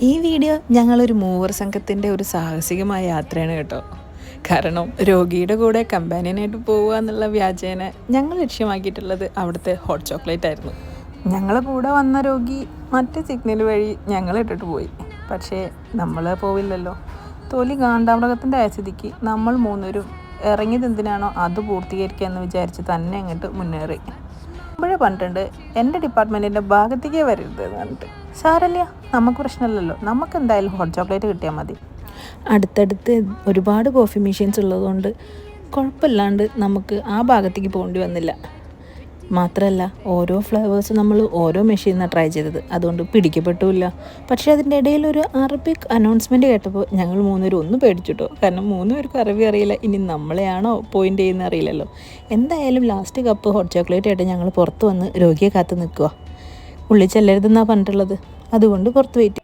ഈ വീഡിയോ ഞങ്ങളൊരു മൂവർ സംഘത്തിൻ്റെ ഒരു സാഹസികമായ യാത്രയാണ് കേട്ടോ. കാരണം രോഗിയുടെ കൂടെ കമ്പാനിയനായിട്ട് പോവുക എന്നുള്ള വ്യാജേന ഞങ്ങൾ ലക്ഷ്യമാക്കിയിട്ടുള്ളത് അവിടുത്തെ ഹോട്ട് ചോക്ലേറ്റ് ആയിരുന്നു. ഞങ്ങളെ കൂടെ വന്ന രോഗി മറ്റ് സിഗ്നൽ വഴി ഞങ്ങളിട്ടിട്ട് പോയി. പക്ഷേ നമ്മൾ പോവില്ലല്ലോ. തൊലി കാണ്ടാമൃഗത്തിൻ്റെ ആസ്ഥിതിക്ക് നമ്മൾ മൂന്നൂരും ഇറങ്ങിയത് എന്തിനാണോ അത് പൂർത്തീകരിക്കുക എന്ന് വിചാരിച്ച് തന്നെ അങ്ങോട്ട് മുന്നേറി. ഇപ്പോഴേ പറഞ്ഞിട്ടുണ്ട് എൻ്റെ ഡിപ്പാർട്ട്മെൻറ്റിൻ്റെ ഭാഗത്തേക്കേ വരരുത് എന്ന് പറഞ്ഞിട്ട്. സാരല്ല, നമുക്ക് പ്രശ്നമില്ലല്ലോ, നമുക്ക് എന്തായാലും ഹോട്ട് ചോക്ലേറ്റ് കിട്ടിയാൽ മതി. അടുത്തടുത്ത് ഒരുപാട് കോഫി മെഷീൻസ് ഉള്ളതുകൊണ്ട് കുഴപ്പമില്ലാണ്ട് നമുക്ക് ആ ഭാഗത്തേക്ക് പോകേണ്ടി വന്നില്ല. മാത്രമല്ല ഓരോ ഫ്ലേവേഴ്സ് നമ്മൾ ഓരോ മെഷീനിന്നാണ് ട്രൈ ചെയ്തത്, അതുകൊണ്ട് പിടിക്കപ്പെട്ടില്ല. പക്ഷേ അതിൻ്റെ ഇടയിൽ ഒരു അറബിക് അനൗൺസ്മെൻറ്റ് കേട്ടപ്പോൾ ഞങ്ങൾ മൂന്നുപേരും ഒന്ന് പേടിച്ചിട്ടോ. കാരണം മൂന്നുപേർക്കും അറബി അറിയില്ല, ഇനി നമ്മളെയാണോ പോയിൻ്റ് ചെയ്യുന്ന അറിയില്ലല്ലോ. എന്തായാലും ലാസ്റ്റ് കപ്പ് ഹോട്ട് ചോക്ലേറ്റ് ആയിട്ട് ഞങ്ങൾ പുറത്ത് വന്ന് രോഗിയെ കാത്ത് നിൽക്കുക. ഉള്ളിൽ ചെല്ലരുതെന്നാണ് പറഞ്ഞിട്ടുള്ളത്, അതുകൊണ്ട് പുറത്ത് വെയിറ്റ്